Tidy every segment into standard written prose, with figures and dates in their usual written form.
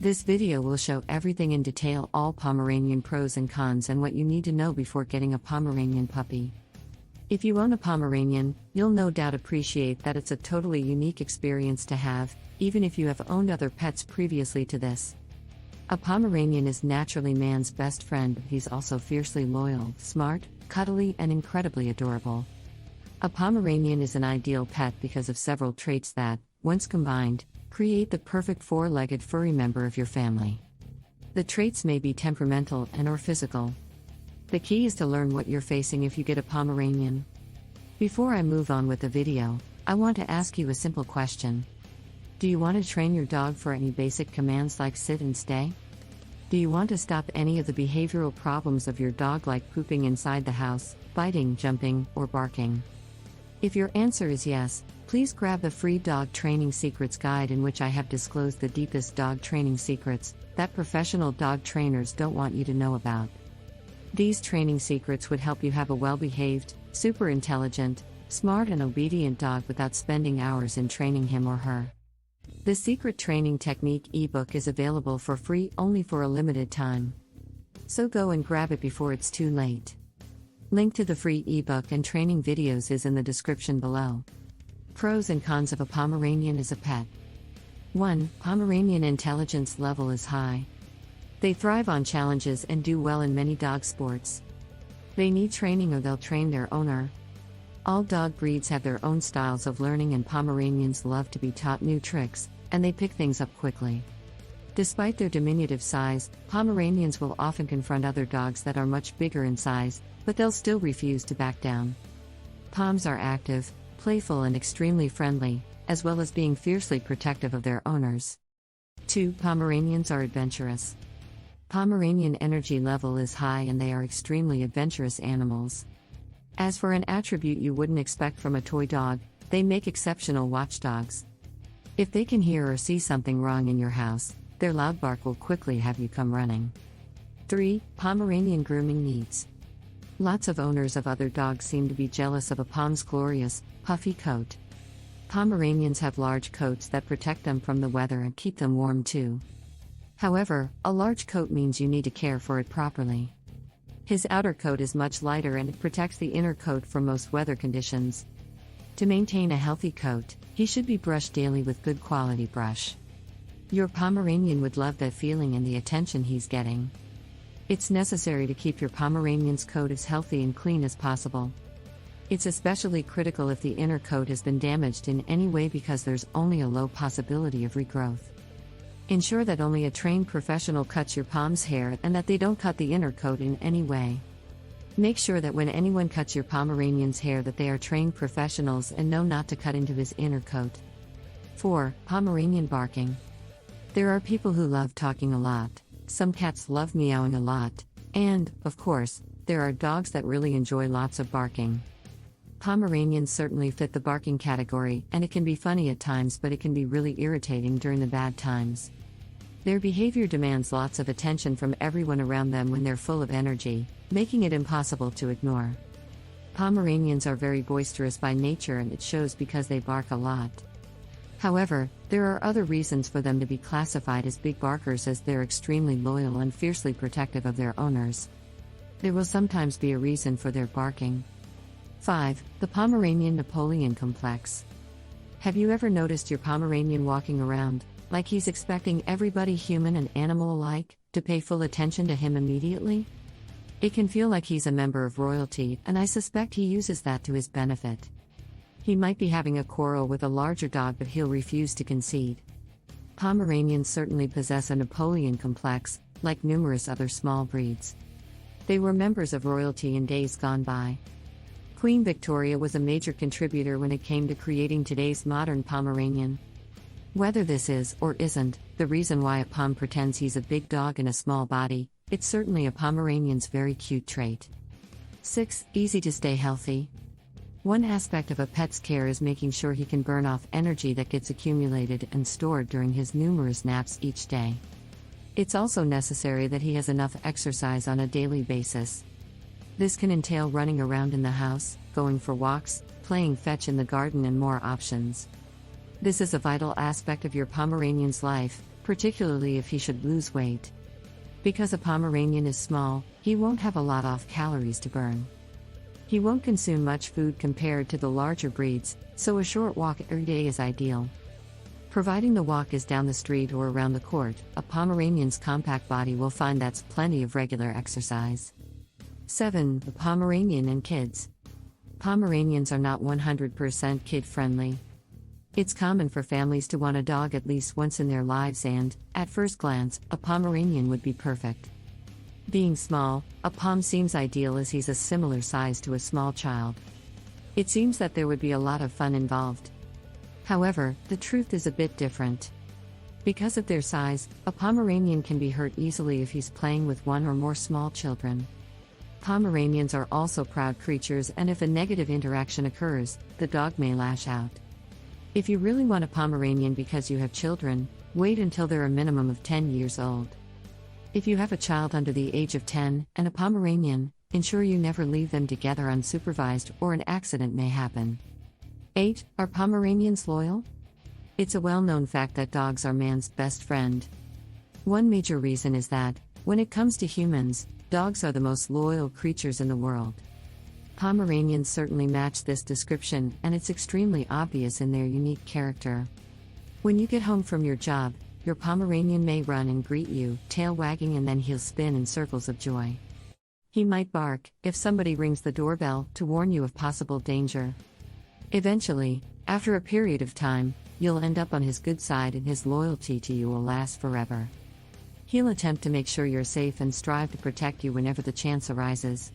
This video will show everything in detail, all Pomeranian pros and cons, and what you need to know before getting a Pomeranian puppy. If you own a Pomeranian, you'll no doubt appreciate that it's a totally unique experience to have, even if you have owned other pets previously to this. A Pomeranian is naturally man's best friend, but he's also fiercely loyal, smart, cuddly, and incredibly adorable. A Pomeranian is an ideal pet because of several traits that, once combined, create the perfect four-legged furry member of your family. The traits may be temperamental and/or physical. The key is to learn what you're facing if you get a Pomeranian. Before I move on with the video, I want to ask you a simple question. Do you want to train your dog for any basic commands like sit and stay? Do you want to stop any of the behavioral problems of your dog like pooping inside the house, biting, jumping, or barking? If your answer is yes, please grab the free Dog Training Secrets guide, in which I have disclosed the deepest dog training secrets that professional dog trainers don't want you to know about. These training secrets would help you have a well-behaved, super intelligent, smart and obedient dog without spending hours in training him or her. The Secret Training Technique ebook is available for free only for a limited time. So go and grab it before it's too late. Link to the free ebook and training videos is in the description below. Pros and cons of a Pomeranian as a pet. 1. Pomeranian intelligence level is high. They thrive on challenges and do well in many dog sports. They need training or they'll train their owner. All dog breeds have their own styles of learning, and Pomeranians love to be taught new tricks, and they pick things up quickly. Despite their diminutive size, Pomeranians will often confront other dogs that are much bigger in size, but they'll still refuse to back down. Poms are active, playful, and extremely friendly, as well as being fiercely protective of their owners. 2. Pomeranians are adventurous. Pomeranian energy level is high and they are extremely adventurous animals. As for an attribute you wouldn't expect from a toy dog, they make exceptional watchdogs. If they can hear or see something wrong in your house, their loud bark will quickly have you come running. 3. Pomeranian grooming needs. Lots of owners of other dogs seem to be jealous of a Pom's glorious, puffy coat. Pomeranians have large coats that protect them from the weather and keep them warm too. However, a large coat means you need to care for it properly. His outer coat is much lighter and it protects the inner coat from most weather conditions. To maintain a healthy coat, he should be brushed daily with good quality brush. Your Pomeranian would love that feeling and the attention he's getting. It's necessary to keep your Pomeranian's coat as healthy and clean as possible. It's especially critical if the inner coat has been damaged in any way, because there's only a low possibility of regrowth. Ensure that only a trained professional cuts your Pom's hair and that they don't cut the inner coat in any way. Make sure that when anyone cuts your Pomeranian's hair that they are trained professionals and know not to cut into his inner coat. 4. Pomeranian barking. There are people who love talking a lot. Some cats love meowing a lot, and, of course, there are dogs that really enjoy lots of barking. Pomeranians certainly fit the barking category, and it can be funny at times, but it can be really irritating during the bad times. Their behavior demands lots of attention from everyone around them when they're full of energy, making it impossible to ignore. Pomeranians are very boisterous by nature, and it shows because they bark a lot. However, there are other reasons for them to be classified as big barkers, as they're extremely loyal and fiercely protective of their owners. There will sometimes be a reason for their barking. 5. The Pomeranian Napoleon complex. Have you ever noticed your Pomeranian walking around like he's expecting everybody, human and animal alike, to pay full attention to him immediately? It can feel like he's a member of royalty, and I suspect he uses that to his benefit. He might be having a quarrel with a larger dog, but he'll refuse to concede. Pomeranians certainly possess a Napoleon complex, like numerous other small breeds. They were members of royalty in days gone by. Queen Victoria was a major contributor when it came to creating today's modern Pomeranian. Whether this is, or isn't, the reason why a Pom pretends he's a big dog in a small body, it's certainly a Pomeranian's very cute trait. 6. Easy to stay healthy. One aspect of a pet's care is making sure he can burn off energy that gets accumulated and stored during his numerous naps each day. It's also necessary that he has enough exercise on a daily basis. This can entail running around in the house, going for walks, playing fetch in the garden, and more options. This is a vital aspect of your Pomeranian's life, particularly if he should lose weight. Because a Pomeranian is small, he won't have a lot of calories to burn. He won't consume much food compared to the larger breeds, so a short walk every day is ideal. Providing the walk is down the street or around the court, a Pomeranian's compact body will find that's plenty of regular exercise. 7. The Pomeranian and kids. Pomeranians are not 100% kid-friendly. It's common for families to want a dog at least once in their lives and, at first glance, a Pomeranian would be perfect. Being small, a Pom seems ideal as he's a similar size to a small child. It seems that there would be a lot of fun involved. However, the truth is a bit different. Because of their size, a Pomeranian can be hurt easily if he's playing with one or more small children. Pomeranians are also proud creatures, and if a negative interaction occurs, the dog may lash out. If you really want a Pomeranian because you have children, wait until they're a minimum of 10 years old. If you have a child under the age of 10 and a Pomeranian, ensure you never leave them together unsupervised or an accident may happen. 8. Are Pomeranians loyal? It's a well-known fact that dogs are man's best friend. One major reason is that, when it comes to humans, dogs are the most loyal creatures in the world. Pomeranians certainly match this description, and it's extremely obvious in their unique character. When you get home from your job, your Pomeranian may run and greet you, tail wagging, and then he'll spin in circles of joy. He might bark, if somebody rings the doorbell, to warn you of possible danger. Eventually, after a period of time, you'll end up on his good side and his loyalty to you will last forever. He'll attempt to make sure you're safe and strive to protect you whenever the chance arises.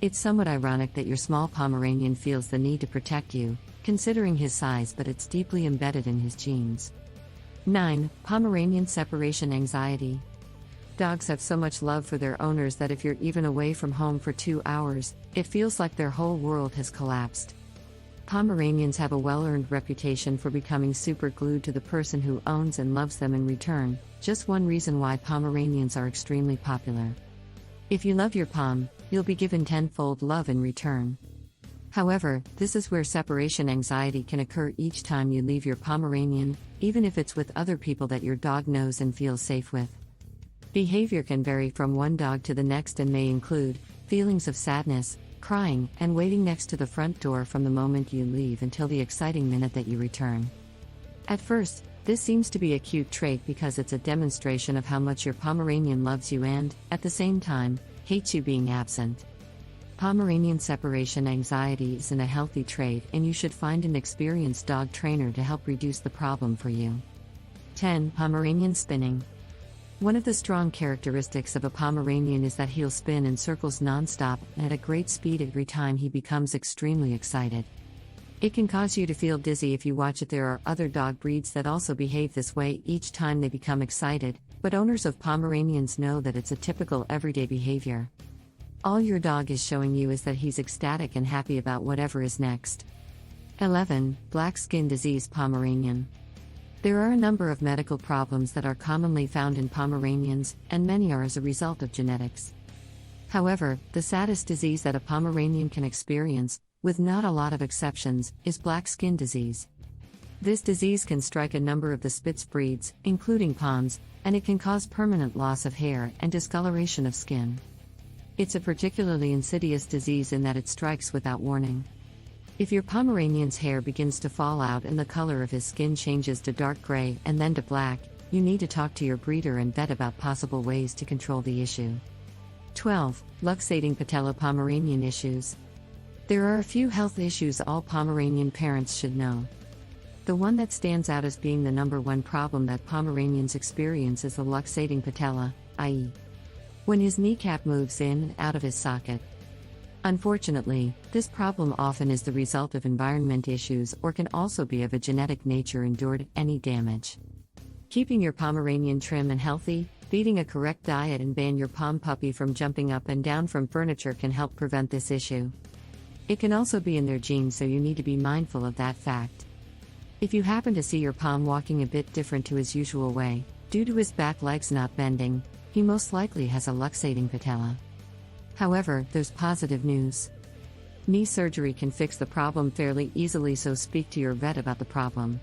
It's somewhat ironic that your small Pomeranian feels the need to protect you, considering his size, but it's deeply embedded in his genes. 9. Pomeranian separation anxiety. Dogs have so much love for their owners that if you're even away from home for 2 hours, it feels like their whole world has collapsed. Pomeranians have a well-earned reputation for becoming super glued to the person who owns and loves them in return, just one reason why Pomeranians are extremely popular. If you love your Pom, you'll be given tenfold love in return. However, this is where separation anxiety can occur each time you leave your Pomeranian, even if it's with other people that your dog knows and feels safe with. Behavior can vary from one dog to the next and may include feelings of sadness, crying, and waiting next to the front door from the moment you leave until the exciting minute that you return. At first, this seems to be a cute trait because it's a demonstration of how much your Pomeranian loves you and, at the same time, hates you being absent. Pomeranian separation anxiety isn't a healthy trait, and you should find an experienced dog trainer to help reduce the problem for you. 10. Pomeranian spinning. One of the strong characteristics of a Pomeranian is that he'll spin in circles non-stop and at a great speed every time he becomes extremely excited. It can cause you to feel dizzy if you watch it. There are other dog breeds that also behave this way each time they become excited, but owners of Pomeranians know that it's a typical everyday behavior. All your dog is showing you is that he's ecstatic and happy about whatever is next. 11. Black skin disease Pomeranian. There are a number of medical problems that are commonly found in Pomeranians, and many are as a result of genetics. However, the saddest disease that a Pomeranian can experience, with not a lot of exceptions, is black skin disease. This disease can strike a number of the Spitz breeds, including Poms, and it can cause permanent loss of hair and discoloration of skin. It's a particularly insidious disease in that it strikes without warning. If your Pomeranian's hair begins to fall out and the color of his skin changes to dark gray and then to black, you need to talk to your breeder and vet about possible ways to control the issue. 12. Luxating patella Pomeranian issues. There are a few health issues all Pomeranian parents should know. The one that stands out as being the number one problem that Pomeranians experience is the luxating patella, i.e., when his kneecap moves in and out of his socket. Unfortunately, this problem often is the result of environment issues or can also be of a genetic nature endured any damage. Keeping your Pomeranian trim and healthy, feeding a correct diet and ban your Pom puppy from jumping up and down from furniture can help prevent this issue. It can also be in their genes, so you need to be mindful of that fact. If you happen to see your Pom walking a bit different to his usual way, due to his back legs not bending, he most likely has a luxating patella. However, there's positive news. Knee surgery can fix the problem fairly easily, so speak to your vet about the problem.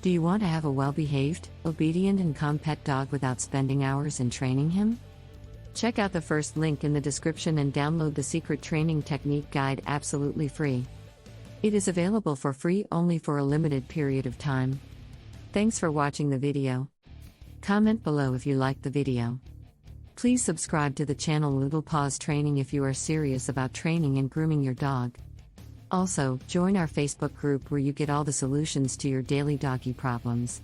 Do you want to have a well-behaved, obedient and calm pet dog without spending hours in training him? Check out the first link in the description and download the Secret Training Technique Guide absolutely free. It is available for free only for a limited period of time. Thanks for watching the video. Comment below if you liked the video. Please subscribe to the channel Little Paws Training if you are serious about training and grooming your dog. Also, join our Facebook group where you get all the solutions to your daily doggy problems.